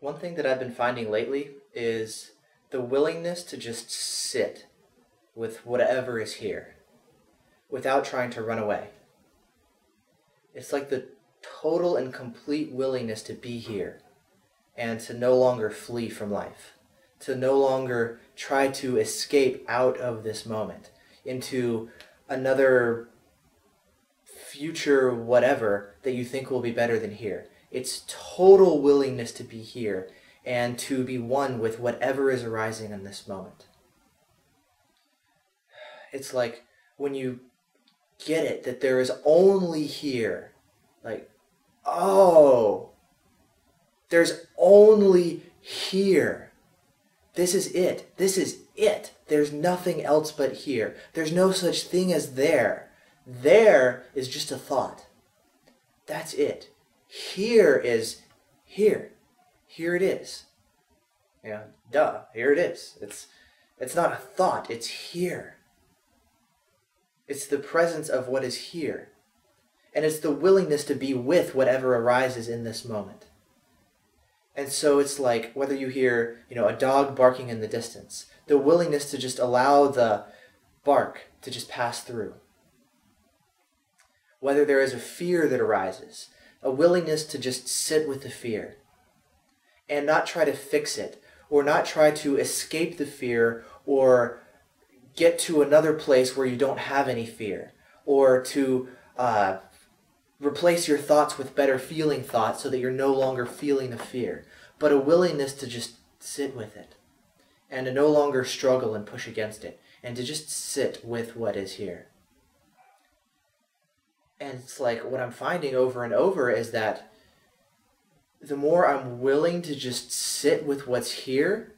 One thing that I've been finding lately is the willingness to just sit with whatever is here without trying to run away. It's like the total and complete willingness to be here and to no longer flee from life, to no longer try to escape out of this moment into another future whatever that you think will be better than here. It's total willingness to be here and to be one with whatever is arising in this moment. It's like when you get it that there is only here, like, oh, there's only here. This is it. This is it. There's nothing else but here. There's no such thing as there. There is just a thought. That's it. Here is here. Here it is. Yeah, duh, here it is. It's not a thought, it's here. It's the presence of what is here. And it's the willingness to be with whatever arises in this moment. And so it's like whether you hear, a dog barking in the distance, the willingness to just allow the bark to just pass through. Whether there is a fear that arises, a willingness to just sit with the fear and not try to fix it or not try to escape the fear or get to another place where you don't have any fear or to replace your thoughts with better feeling thoughts so that you're no longer feeling the fear, but a willingness to just sit with it and to no longer struggle and push against it and to just sit with what is here. And it's like what I'm finding over and over is that the more I'm willing to just sit with what's here,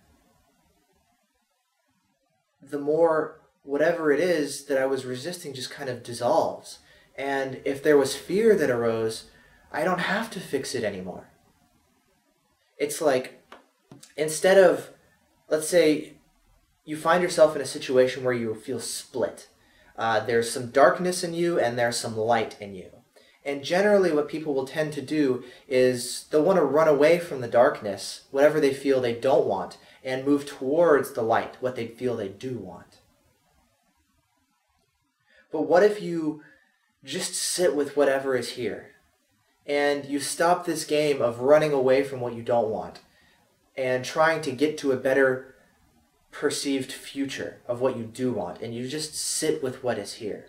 the more whatever it is that I was resisting just kind of dissolves. And if there was fear that arose, I don't have to fix it anymore. It's like, instead of, let's say, you find yourself in a situation where you feel split. There's some darkness in you and there's some light in you. And generally what people will tend to do is they'll want to run away from the darkness, whatever they feel they don't want, and move towards the light, what they feel they do want. But what if you just sit with whatever is here, and you stop this game of running away from what you don't want, and trying to get to a better perceived future of what you do want, and you just sit with what is here.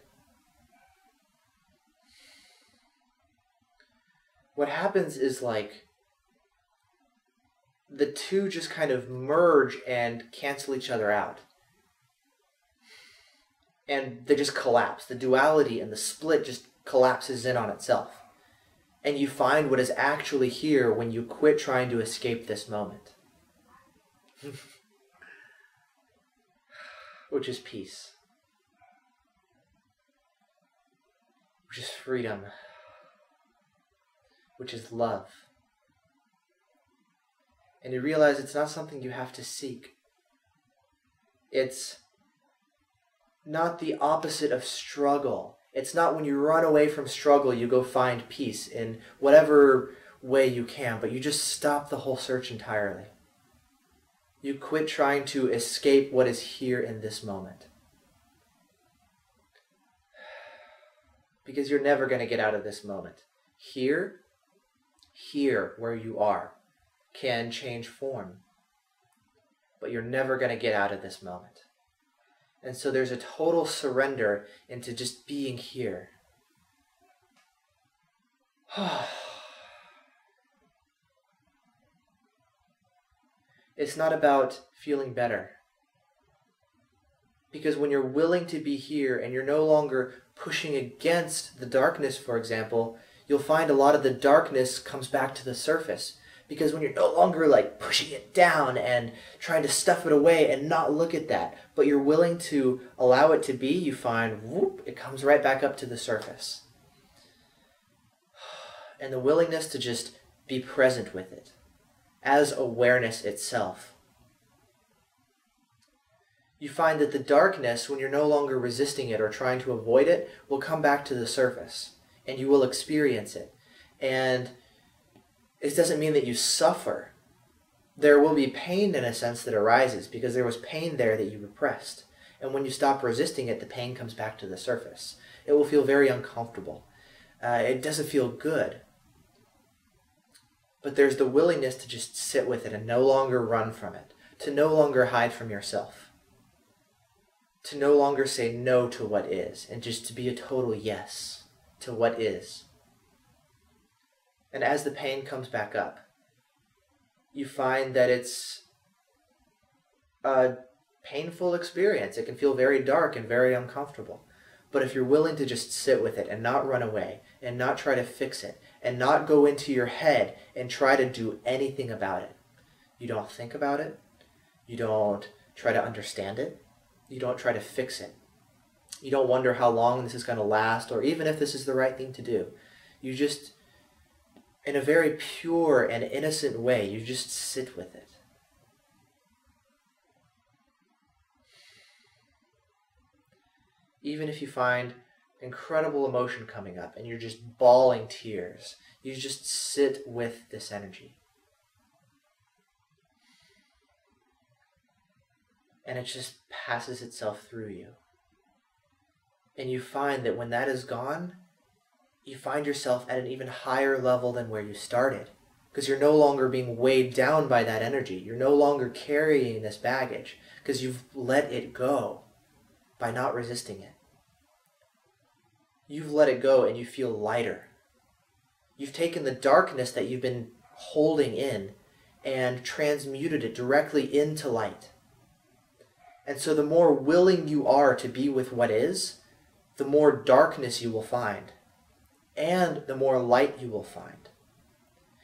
What happens is like the two just kind of merge and cancel each other out. And they just collapse. The duality and the split just collapses in on itself. And you find what is actually here when you quit trying to escape this moment. Which is peace. Which is freedom. Which is love. And you realize it's not something you have to seek. It's not the opposite of struggle. It's not when you run away from struggle you go find peace in whatever way you can, but you just stop the whole search entirely. You quit trying to escape what is here in this moment. Because you're never going to get out of this moment. Here where you are, can change form. But you're never going to get out of this moment. And so there's a total surrender into just being here. It's not about feeling better. Because when you're willing to be here and you're no longer pushing against the darkness, for example, you'll find a lot of the darkness comes back to the surface. Because when you're no longer like pushing it down and trying to stuff it away and not look at that, but you're willing to allow it to be, you find, whoop, it comes right back up to the surface. And the willingness to just be present with it as awareness itself. You find that the darkness, when you're no longer resisting it or trying to avoid it, will come back to the surface and you will experience it. And it doesn't mean that you suffer. there will be pain in a sense that arises because there was pain there that you repressed. And when you stop resisting it, the pain comes back to the surface. It will feel very uncomfortable. It doesn't feel good. But there's the willingness to just sit with it and no longer run from it, to no longer hide from yourself, to no longer say no to what is, and just to be a total yes to what is. And as the pain comes back up, you find that it's a painful experience. It can feel very dark and very uncomfortable. But if you're willing to just sit with it and not run away and not try to fix it and not go into your head and try to do anything about it, you don't think about it, you don't try to understand it, you don't try to fix it, you don't wonder how long this is going to last or even if this is the right thing to do. You just, in a very pure and innocent way, you just sit with it. Even if you find incredible emotion coming up and you're just bawling tears, you just sit with this energy. And it just passes itself through you. And you find that when that is gone, you find yourself at an even higher level than where you started. Because you're no longer being weighed down by that energy. You're no longer carrying this baggage because you've let it go by not resisting it. You've let it go and you feel lighter. You've taken the darkness that you've been holding in and transmuted it directly into light. And so the more willing you are to be with what is, the more darkness you will find, and the more light you will find.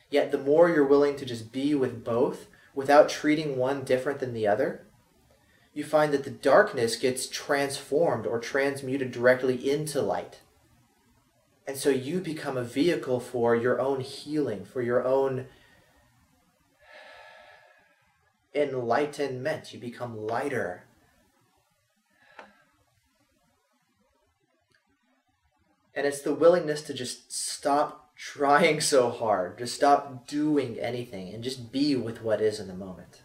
Yet the more you're willing to just be with both without treating one different than the other, you find that the darkness gets transformed or transmuted directly into light. And so you become a vehicle for your own healing, for your own enlightenment. You become lighter. And it's the willingness to just stop trying so hard, to stop doing anything, and just be with what is in the moment.